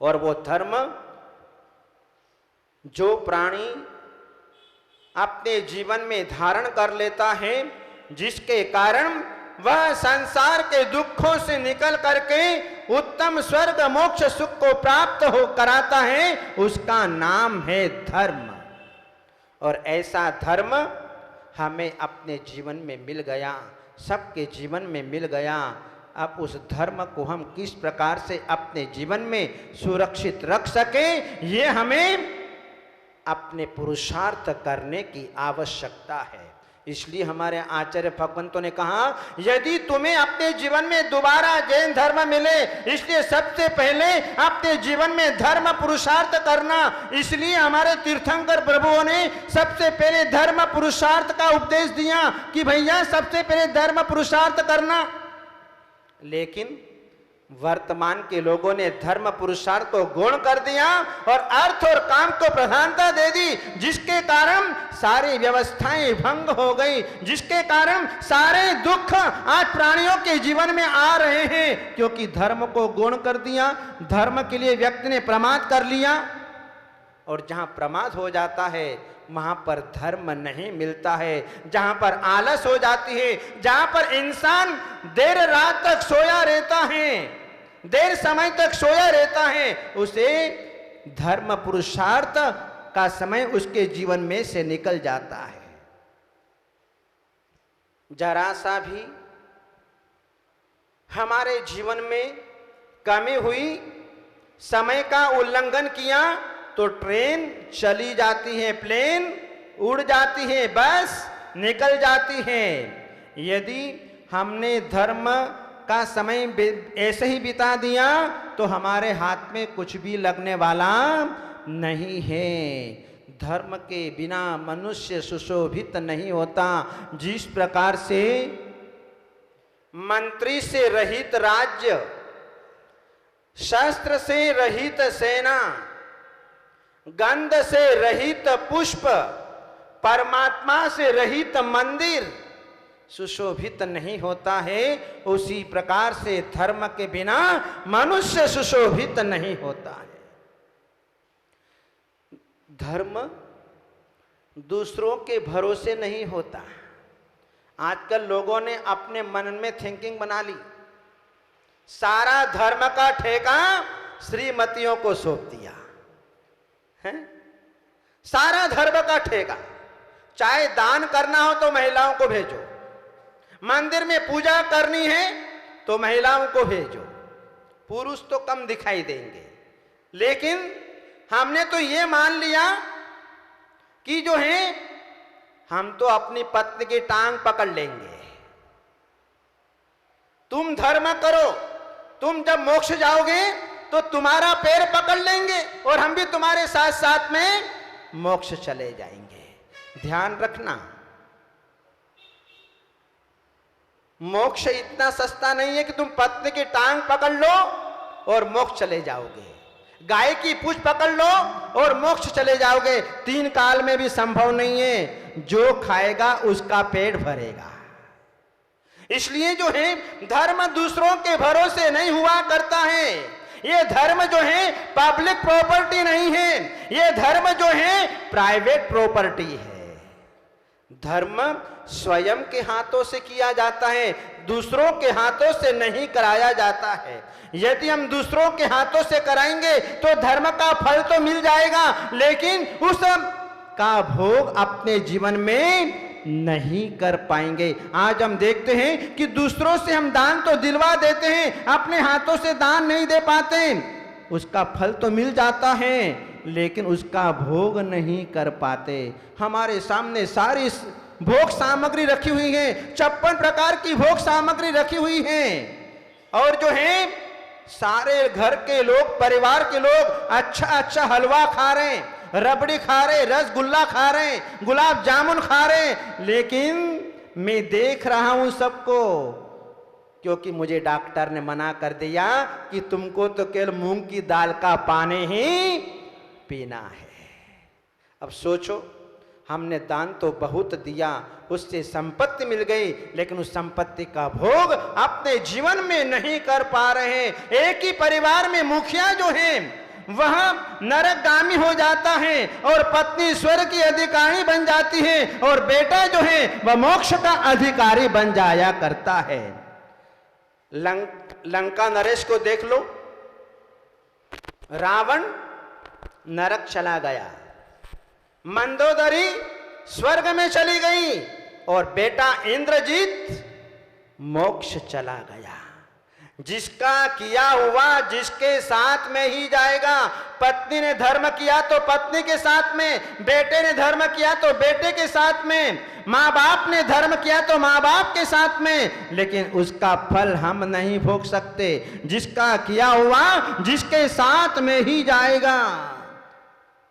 और वो धर्म जो प्राणी अपने जीवन में धारण कर लेता है, जिसके कारण वह संसार के दुखों से निकल करके उत्तम स्वर्ग मोक्ष सुख को प्राप्त हो कराता है, उसका नाम है धर्म। और ऐसा धर्म हमें अपने जीवन में मिल गया, सबके जीवन में मिल गया। अब उस धर्म को हम किस प्रकार से अपने जीवन में सुरक्षित रख सके, ये हमें अपने पुरुषार्थ करने की आवश्यकता है। इसलिए हमारे आचार्य भगवंतों ने कहा, यदि तुम्हें अपने जीवन में दोबारा जैन धर्म मिले, इसलिए सबसे पहले अपने जीवन में धर्म पुरुषार्थ करना। इसलिए हमारे तीर्थंकर प्रभुओं ने सबसे पहले धर्म पुरुषार्थ का उपदेश दिया कि भैया सबसे पहले धर्म पुरुषार्थ करना। लेकिन वर्तमान के लोगों ने धर्म पुरुषार्थ को गौण कर दिया और अर्थ और काम को प्रधानता दे दी, जिसके कारण सारी व्यवस्थाएं भंग हो गई, जिसके कारण सारे दुख आज प्राणियों के जीवन में आ रहे हैं, क्योंकि धर्म को गौण कर दिया, धर्म के लिए व्यक्ति ने प्रमाद कर लिया। और जहां प्रमाद हो जाता है वहां पर धर्म नहीं मिलता है, जहां पर आलस हो जाती है, जहां पर इंसान देर रात तक सोया रहता है, देर समय तक सोया रहता है, उसे धर्म पुरुषार्थ का समय उसके जीवन में से निकल जाता है। जरा सा भी हमारे जीवन में कमी हुई, समय का उल्लंघन किया तो ट्रेन चली जाती है, प्लेन उड़ जाती है, बस निकल जाती है। यदि हमने धर्म का समय ऐसे ही बिता दिया तो हमारे हाथ में कुछ भी लगने वाला नहीं है। धर्म के बिना मनुष्य सुशोभित नहीं होता। जिस प्रकार से मंत्री से रहित राज्य, शस्त्र से रहित सेना, गंध से रहित पुष्प, परमात्मा से रहित मंदिर सुशोभित नहीं होता है, उसी प्रकार से धर्म के बिना मनुष्य सुशोभित नहीं होता है। धर्म दूसरों के भरोसे नहीं होता। आजकल लोगों ने अपने मन में थिंकिंग बना ली, सारा धर्म का ठेका श्रीमतियों को सौंप दिया है। सारा धर्म का ठेका, चाहे दान करना हो तो महिलाओं को भेजो, मंदिर में पूजा करनी है तो महिलाओं को भेजो, पुरुष तो कम दिखाई देंगे। लेकिन हमने तो ये मान लिया कि जो है हम तो अपनी पत्नी की टांग पकड़ लेंगे, तुम धर्म करो, तुम जब मोक्ष जाओगे तो तुम्हारा पैर पकड़ लेंगे और हम भी तुम्हारे साथ साथ में मोक्ष चले जाएंगे। ध्यान रखना, मोक्ष इतना सस्ता नहीं है कि तुम पत्नी की टांग पकड़ लो और मोक्ष चले जाओगे, गाय की पूंछ पकड़ लो और मोक्ष चले जाओगे। 3 काल में भी संभव नहीं है। जो खाएगा उसका पेट भरेगा। इसलिए जो है धर्म दूसरों के भरोसे नहीं हुआ करता है। ये धर्म जो है पब्लिक प्रॉपर्टी नहीं है, ये धर्म जो है प्राइवेट प्रॉपर्टी है। धर्म स्वयं के हाथों से किया जाता है, दूसरों के हाथों से नहीं कराया जाता है। यदि हम दूसरों के हाथों से कराएंगे तो धर्म का फल तो मिल जाएगा, लेकिन उस का भोग अपने जीवन में नहीं कर पाएंगे। आज हम देखते हैं कि दूसरों से हम दान तो दिलवा देते हैं, अपने हाथों से दान नहीं दे पाते। उसका फल तो मिल जाता है लेकिन उसका भोग नहीं कर पाते। हमारे सामने सारी भोग सामग्री रखी हुई है, 56 प्रकार की भोग सामग्री रखी हुई है, और जो है सारे घर के लोग, परिवार के लोग अच्छा अच्छा हलवा खा रहे हैं, रबड़ी खा रहे, रसगुल्ला खा रहे, गुलाब जामुन खा रहे, लेकिन मैं देख रहा हूं सबको, क्योंकि मुझे डॉक्टर ने मना कर दिया कि तुमको तो केवल मूंग की दाल का पानी ही पीना है। अब सोचो, हमने दान तो बहुत दिया, उससे संपत्ति मिल गई, लेकिन उस संपत्ति का भोग अपने जीवन में नहीं कर पा रहे हैं। एक ही परिवार में मुखिया जो है वह नरकगामी हो जाता है और पत्नी स्वर्ग की अधिकारी बन जाती है और बेटा जो है वह मोक्ष का अधिकारी बन जाया करता है। लंका नरेश को देख लो, रावण नरक चला गया, मंदोदरी स्वर्ग में चली गई और बेटा इंद्रजीत मोक्ष चला गया। जिसका किया हुआ जिसके साथ में ही जाएगा। पत्नी ने धर्म किया तो पत्नी के साथ में, बेटे ने धर्म किया तो बेटे के साथ में, माँ बाप ने धर्म किया तो माँ बाप के साथ में, लेकिन उसका फल हम नहीं भोग सकते। जिसका किया हुआ जिसके साथ में ही जाएगा।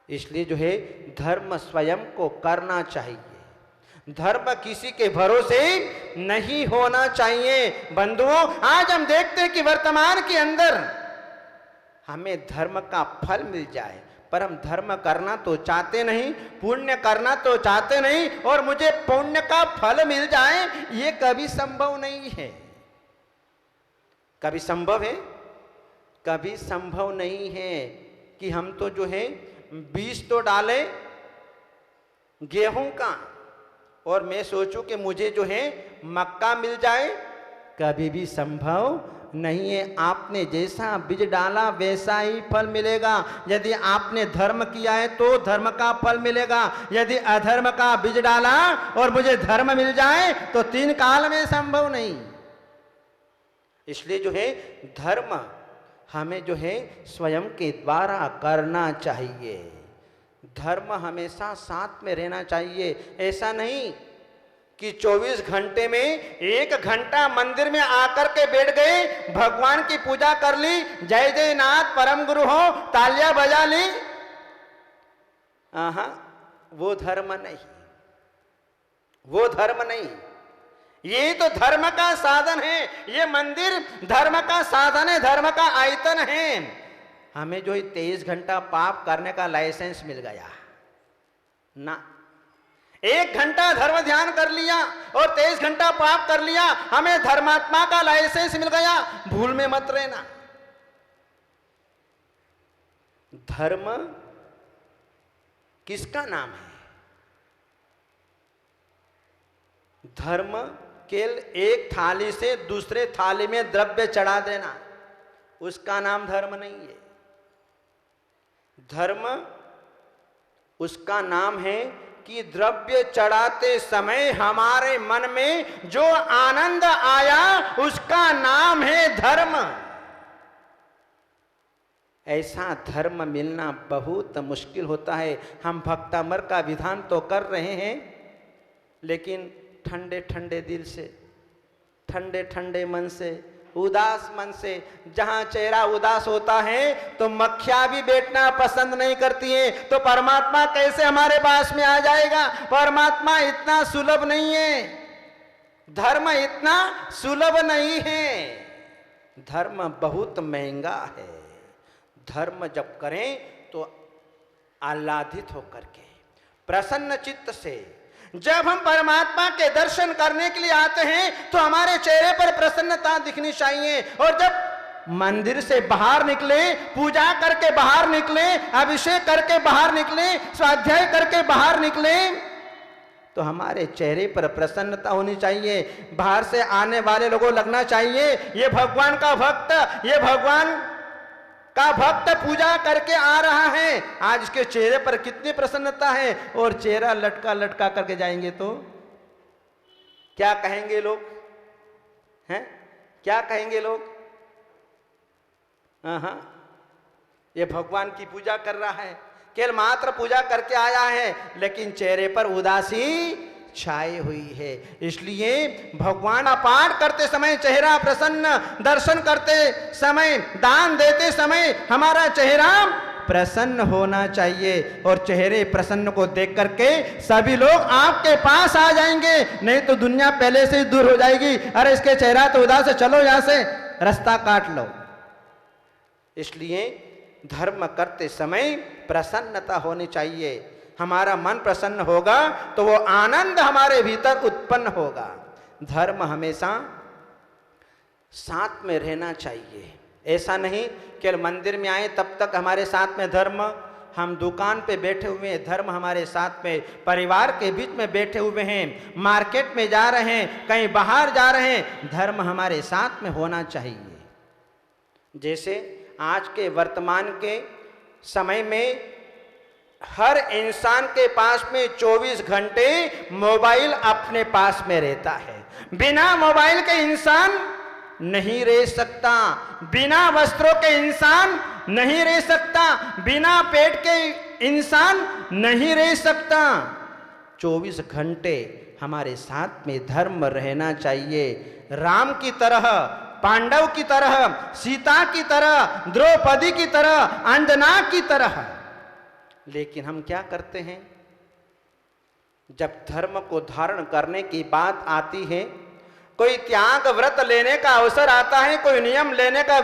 इसलिए जो है धर्म स्वयं को करना चाहिए, धर्म किसी के भरोसे नहीं होना चाहिए। बंधुओं, आज हम देखते हैं कि वर्तमान के अंदर हमें धर्म का फल मिल जाए, पर हम धर्म करना तो चाहते नहीं, पुण्य करना तो चाहते नहीं, और मुझे पुण्य का फल मिल जाए ये कभी संभव नहीं है। कभी संभव है? कभी संभव नहीं है कि हम तो जो है बीज तो डाले गेहूं का और मैं सोचूं कि मुझे जो है मक्का मिल जाए, कभी भी संभव नहीं है। आपने जैसा बीज डाला वैसा ही फल मिलेगा। यदि आपने धर्म किया है तो धर्म का फल मिलेगा, यदि अधर्म का बीज डाला और मुझे धर्म मिल जाए तो 3 काल में संभव नहीं। इसलिए जो है धर्म हमें जो है स्वयं के द्वारा करना चाहिए। धर्म हमेशा साथ में रहना चाहिए। ऐसा नहीं कि 24 घंटे में 1 घंटा मंदिर में आकर के बैठ गए, भगवान की पूजा कर ली, जय जय नाथ परम गुरु हो, तालियां बजा ली। वो धर्म नहीं, वो धर्म नहीं। ये तो धर्म का साधन है, ये मंदिर धर्म का साधन है, धर्म का आयतन है। हमें जो 23 घंटा पाप करने का लाइसेंस मिल गया ना, 1 घंटा धर्म ध्यान कर लिया और 23 घंटा पाप कर लिया, हमें धर्मात्मा का लाइसेंस मिल गया। भूल में मत रहना। धर्म किसका नाम है? धर्म केवल एक थाली से दूसरे थाली में द्रव्य चढ़ा देना, उसका नाम धर्म नहीं है। धर्म उसका नाम है कि द्रव्य चढ़ाते समय हमारे मन में जो आनंद आया उसका नाम है धर्म। ऐसा धर्म मिलना बहुत मुश्किल होता है। हम भक्तामर का विधान तो कर रहे हैं, लेकिन ठंडे ठंडे दिल से, ठंडे ठंडे मन से, उदास मन से। जहां चेहरा उदास होता है तो मक्खियां भी बैठना पसंद नहीं करती हैं। तो परमात्मा कैसे हमारे पास में आ जाएगा? परमात्मा इतना सुलभ नहीं है, धर्म इतना सुलभ नहीं है, धर्म बहुत महंगा है। धर्म जब करें तो आह्लादित होकर के, प्रसन्न चित्त से। जब हम परमात्मा के दर्शन करने के लिए आते हैं तो हमारे चेहरे पर प्रसन्नता दिखनी चाहिए। और जब मंदिर से बाहर निकले, पूजा करके बाहर निकले, अभिषेक करके बाहर निकले, स्वाध्याय करके बाहर निकले, तो हमारे चेहरे पर प्रसन्नता होनी चाहिए। बाहर से आने वाले लोगों को लगना चाहिए ये भगवान का भक्त, ये भगवान का भक्त पूजा करके आ रहा है। आज इसके चेहरे पर कितनी प्रसन्नता है। और चेहरा लटका लटका करके जाएंगे तो क्या कहेंगे लोग? हैं? क्या कहेंगे लोग? ये भगवान की पूजा कर रहा है, केवल मात्र पूजा करके आया है, लेकिन चेहरे पर उदासी छाई हुई है। इसलिए भगवान का पाठ करते समय चेहरा प्रसन्न, दर्शन करते समय, दान देते समय हमारा चेहरा प्रसन्न होना चाहिए। और चेहरे प्रसन्न को देख करके सभी लोग आपके पास आ जाएंगे, नहीं तो दुनिया पहले से ही दूर हो जाएगी। अरे इसके चेहरा तो उदास है, चलो यहां से रास्ता काट लो। इसलिए धर्म करते समय प्रसन्नता होनी चाहिए। हमारा मन प्रसन्न होगा तो वो आनंद हमारे भीतर उत्पन्न होगा। धर्म हमेशा साथ में रहना चाहिए। ऐसा नहीं केवल मंदिर में आए तब तक हमारे साथ में धर्म, हम दुकान पे बैठे हुए हैं धर्म हमारे साथ में, परिवार के बीच में बैठे हुए हैं, मार्केट में जा रहे हैं, कहीं बाहर जा रहे हैं, धर्म हमारे साथ में होना चाहिए। जैसे आज के वर्तमान के समय में हर इंसान के पास में 24 घंटे मोबाइल अपने पास में रहता है। बिना मोबाइल के इंसान नहीं रह सकता, बिना वस्त्रों के इंसान नहीं रह सकता, बिना पेट के इंसान नहीं रह सकता। 24 घंटे हमारे साथ में धर्म रहना चाहिए। राम की तरह, पांडव की तरह, सीता की तरह, द्रौपदी की तरह, अंजना की तरह। लेकिन हम क्या करते हैं, जब धर्म को धारण करने की बात आती है, कोई त्याग व्रत लेने का अवसर आता है, कोई नियम लेने का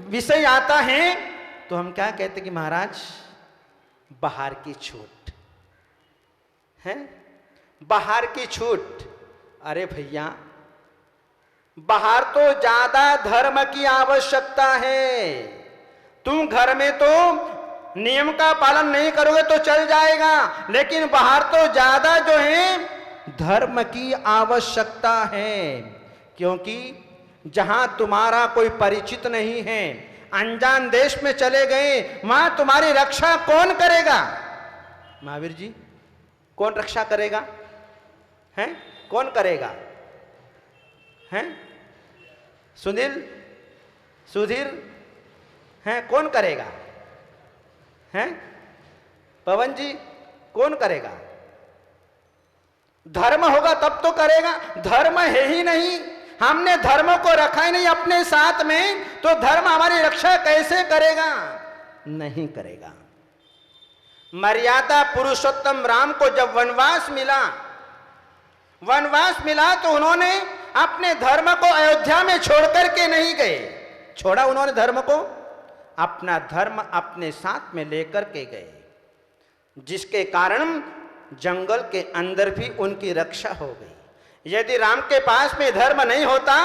विषय आता है, तो हम क्या कहते कि महाराज बाहर की छूट है, बाहर की छूट। अरे भैया, बाहर तो ज्यादा धर्म की आवश्यकता है। तुम घर में तो नियम का पालन नहीं करोगे तो चल जाएगा, लेकिन बाहर तो ज्यादा जो है धर्म की आवश्यकता है। क्योंकि जहां तुम्हारा कोई परिचित नहीं है, अनजान देश में चले गए, वहां तुम्हारी रक्षा कौन करेगा? महावीर जी, कौन रक्षा करेगा? हैं? कौन करेगा? हैं? सुधीर हैं? कौन करेगा? हैं? पवन जी, कौन करेगा? धर्म होगा तब तो करेगा। धर्म है ही नहीं, हमने धर्म को रखा ही नहीं अपने साथ में, तो धर्म हमारी रक्षा कैसे करेगा? नहीं करेगा। मर्यादा पुरुषोत्तम राम को जब वनवास मिला तो उन्होंने अपने धर्म को अयोध्या में छोड़ करके नहीं गए। छोड़ा उन्होंने धर्म को, अपना धर्म अपने साथ में लेकर के गए, जिसके कारण जंगल के अंदर भी उनकी रक्षा हो गई। यदि राम के पास में धर्म नहीं होता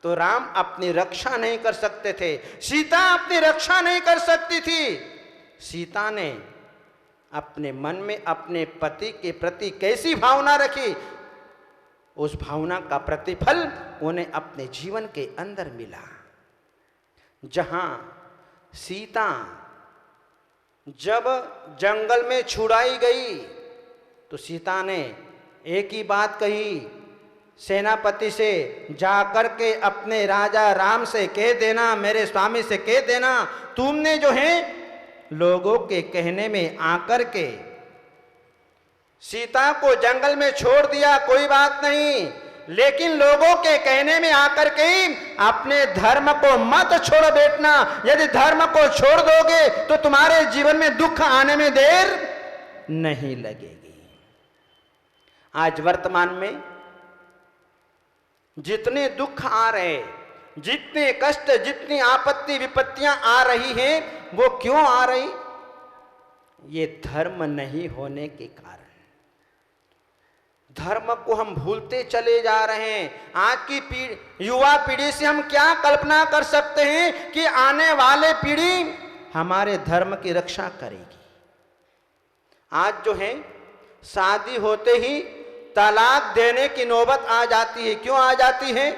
तो राम अपनी रक्षा नहीं कर सकते थे, सीता अपनी रक्षा नहीं कर सकती थी। सीता ने अपने मन में अपने पति के प्रति कैसी भावना रखी, उस भावना का प्रतिफल उन्हें अपने जीवन के अंदर मिला। जहां सीता जब जंगल में छुड़ाई गई तो सीता ने एक ही बात कही सेनापति से, जाकर के अपने राजा राम से कह देना, मेरे स्वामी से कह देना, तुमने जो है लोगों के कहने में आकर के सीता को जंगल में छोड़ दिया, कोई बात नहीं, लेकिन लोगों के कहने में आकर के अपने धर्म को मत छोड़ बैठना। यदि धर्म को छोड़ दोगे तो तुम्हारे जीवन में दुख आने में देर नहीं लगेगी। आज वर्तमान में जितने दुख आ रहे, जितने कष्ट, जितनी आपत्ति विपत्तियां आ रही हैं, वो क्यों आ रही? ये धर्म नहीं होने के कारण। धर्म को हम भूलते चले जा रहे हैं। आज की युवा पीढ़ी से हम क्या कल्पना कर सकते हैं कि आने वाले पीढ़ी हमारे धर्म की रक्षा करेगी? आज जो है शादी होते ही तलाक देने की नौबत आ जाती है। क्यों आ जाती है?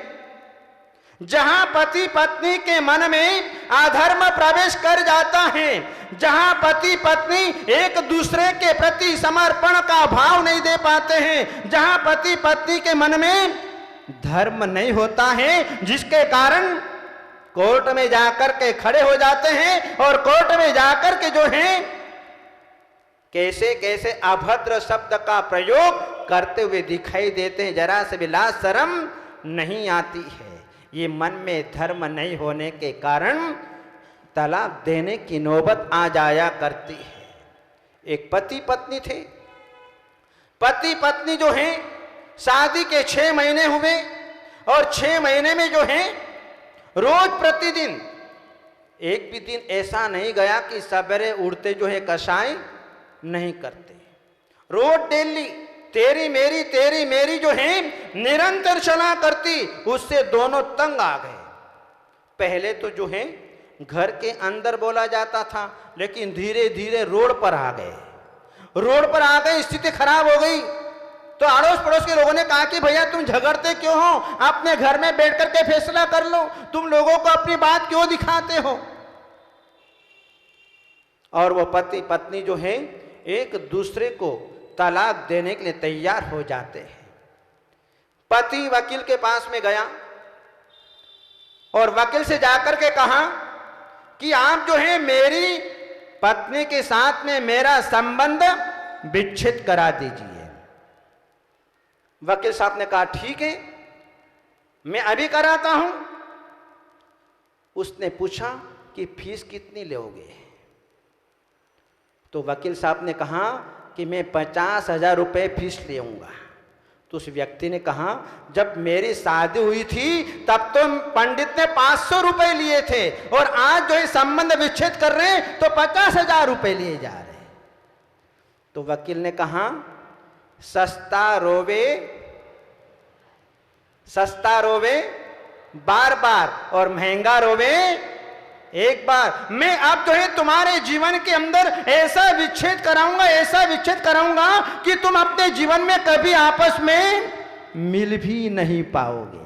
जहां पति पत्नी के मन में अधर्म प्रवेश कर जाता है, जहां पति पत्नी एक दूसरे के प्रति समर्पण का भाव नहीं दे पाते हैं, जहां पति पत्नी के मन में धर्म नहीं होता है, जिसके कारण कोर्ट में जाकर के खड़े हो जाते हैं और कोर्ट में जाकर के जो है कैसे कैसे अभद्र शब्द का प्रयोग करते हुए दिखाई देते हैं। जरा से भी लाज शर्म नहीं आती है। ये मन में धर्म नहीं होने के कारण तलाक देने की नौबत आ जाया करती है। एक पति पत्नी थे, पति पत्नी जो हैं शादी के 6 महीने हुए और 6 महीने में जो है रोज प्रतिदिन, एक भी दिन ऐसा नहीं गया कि सवेरे उड़ते जो है कसाई नहीं करते। रोज डेली तेरी मेरी जो है निरंतर चला करती। उससे दोनों तंग आ गए। पहले तो जो है घर के अंदर बोला जाता था, लेकिन धीरे धीरे रोड पर आ गए। रोड पर आ गए, स्थिति खराब हो गई। तो अड़ोस पड़ोस के लोगों ने कहा कि भैया तुम झगड़ते क्यों हो, अपने घर में बैठ करके फैसला कर लो, तुम लोगों को अपनी बात क्यों दिखाते हो। और वो पति पत्नी जो है एक दूसरे को तलाक देने के लिए तैयार हो जाते हैं। पति वकील के पास में गया और वकील से जाकर के कहा कि आप जो है मेरी पत्नी के साथ में मेरा संबंध विच्छेद करा दीजिए। वकील साहब ने कहा ठीक है, मैं अभी कराता हूं। उसने पूछा कि फीस कितनी लोगे। तो वकील साहब ने कहा कि मैं 50,000 रुपये फीस लेऊंगा। तो उस व्यक्ति ने कहा जब मेरी शादी हुई थी तब तो पंडित ने 500 रुपये लिए थे और आज जो है संबंध विच्छेद कर रहे हैं तो 50,000 रुपये लिए जा रहे हैं। तो वकील ने कहा सस्ता रोवे बार बार और महंगा रोवे एक बार। मैं अब जो है तुम्हारे जीवन के अंदर ऐसा विच्छेद कराऊंगा कि तुम अपने जीवन में कभी आपस में मिल भी नहीं पाओगे।